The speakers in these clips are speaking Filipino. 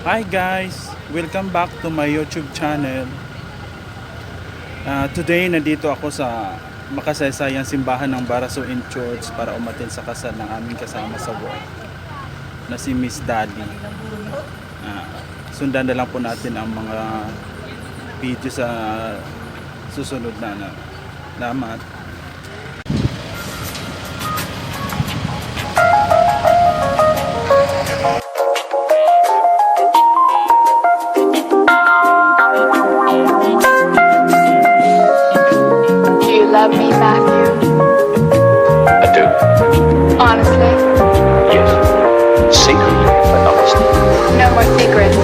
Hi guys! Welcome back to my YouTube channel. Today, nandito ako sa makasaysayang simbahan ng Barasoin Church para umattend sa kasal ng aming kasama sa work na si Miss Daddy. Sundan na lang po natin ang mga video sa susunod na. Salamat! Love me, Matthew? I do. Honestly? Yes. Secretly, but honestly. No more secrets.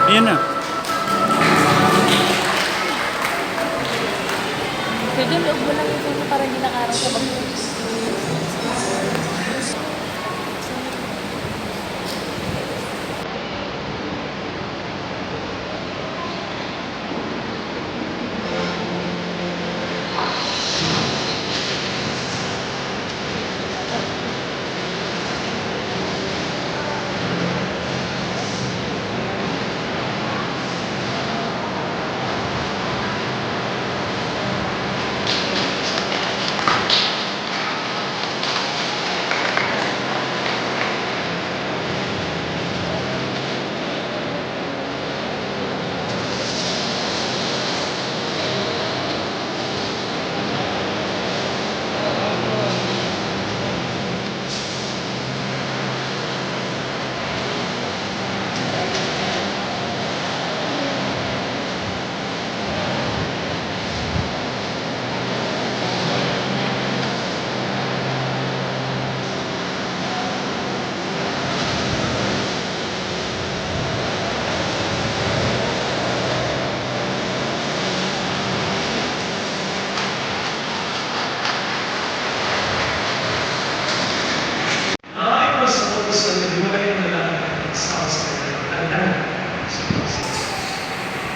Ayan na. Pwede loob mo lang ito para hindi nakarang sa mag-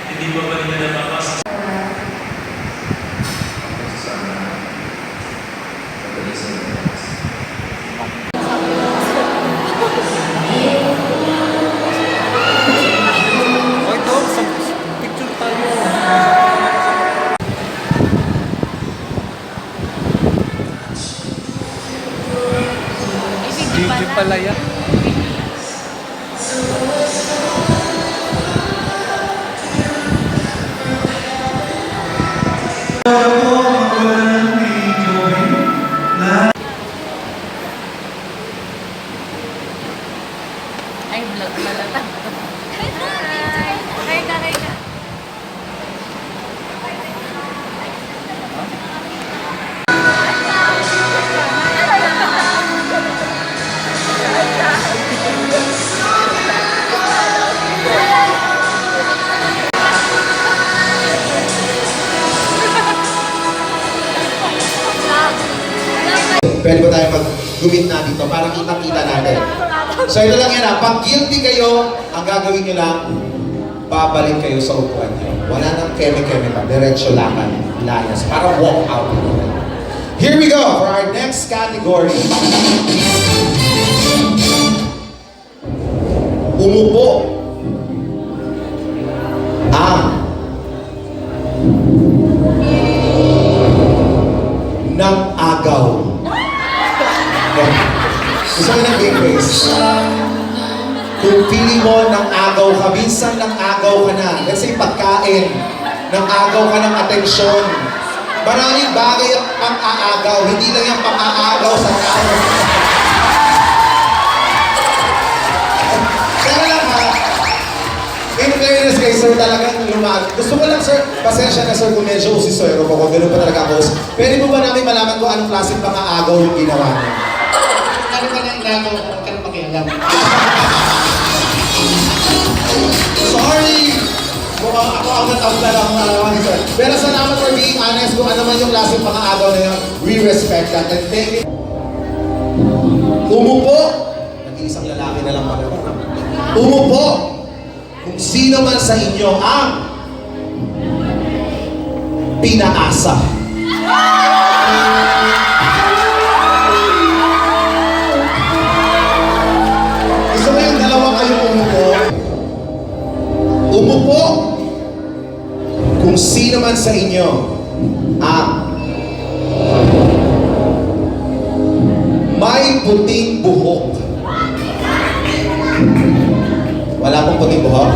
Hindi ba nila napapasa? Picture tayo. Video pala yan. Ay, vlog malata. Hi! Hi ka, hi ka. Pwede ba tayo mag-gumit na dito para kita-kita natin? So ito lang yan ha, pag guilty kayo, ang gagawin nyo lang, babalik kayo sa upuan nyo. Wala nang keme-keme pa, diretso lakad, layas, para walk out. Here we go for our next category. Gusto ko ng big face. Kung pili mo ng agaw ka, minsan ng agaw ka na. Let's say pagkain, ng agaw ka ng atensyon. Maraming bagay ang pang-aagaw, hindi lang yung pang-aagaw sa tao. Kaya lang ha, in fairness kay sir talagang gusto ko lang sir, pasensya na sir kung medyo usisero ko, kung gano'n pa talaga ako. Pwede mo ba namin malaman kung anong klaseng pang-aagaw yung ginawa niya? Ano ka na inagaw ko? Huwag ka na makialam. Sorry! Mukhang ako ang natabla lang mga sir. Pero salamat for being honest kung ano man yung klaseng pang-aagaw na yun. We respect that and thank you. Umupo! Nag-iisang lalaki na lang pala. Umupo! Kung sino man sa inyo ang pinaasa. Gusto ko yung dalawa kayong umupo. Umupo kung sino man sa inyo ang may puting buhok. Wala pong puting buhok.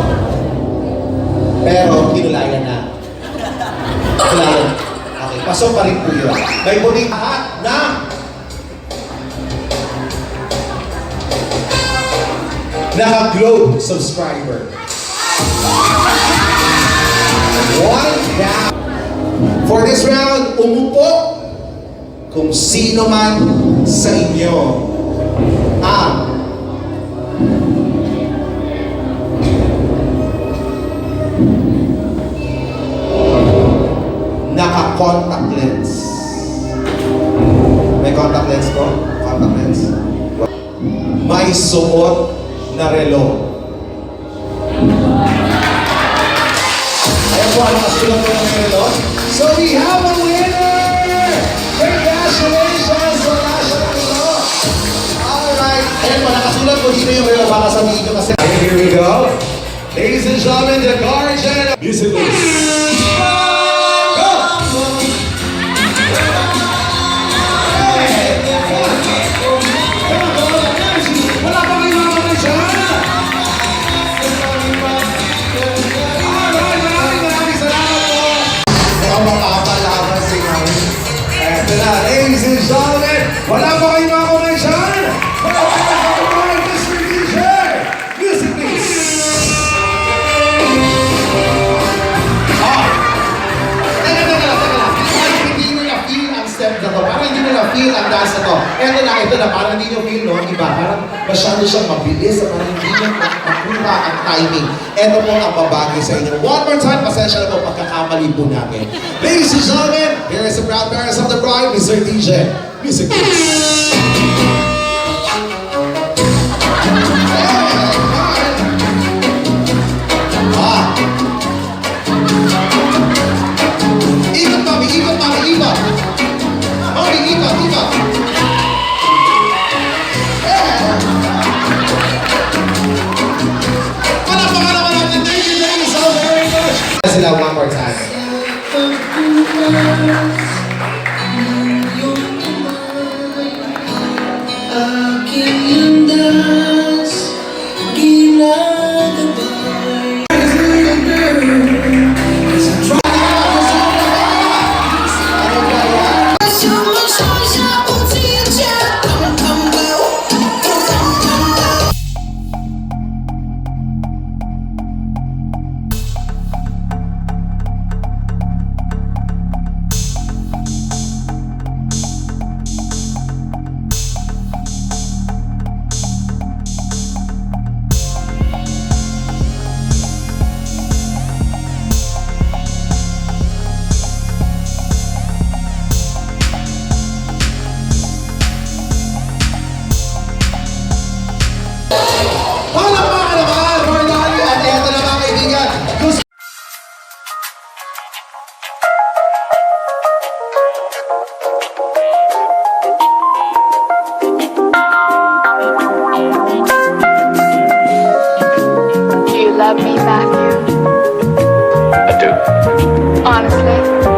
Pero kinulayan na. Kinulayan. Okay, pasok pa rin po yun. May puting lahat na naka-globe subscriber. One down. For this round, umupo kung sino man sa inyo ang naka-contact lens. May contact lens ko? Contact lens. May suot na relo. Ayan po, ano kasulat ko ng relo? So we have a winner! Congratulations! Wala siya ng relo. Alright. Ayan po, nakasulat ko dito yung relo. Baka sabihin nyo kasi. Here we go. Ladies and gentlemen, the Guardian Music List. Ladies and gentlemen, wala pa kayo mga kumay dyan? Wala pa kayo mga kumay, Mr. DJ! Music please! Teka lang. Hindi nyo na-feel ang step na to. Parang hindi nyo na-feel ang dance na to. Ito na, parang hindi nyo feel, no? Diba? Parang masyado siyang mabilis. Parang hindi nyo makuha ang timing. Ito po ang babagay sa inyo. One more time, pasensya na po pagkakamali po namin. Ladies and gentlemen, here is the proud parents of the bride, Mr. DJ. Music please. Ikot, mami, ikot. Mami, ikot. Palakpakan natin. Thank you so very much. Sila one more time. Do you love me, Matthew? I do. Honestly?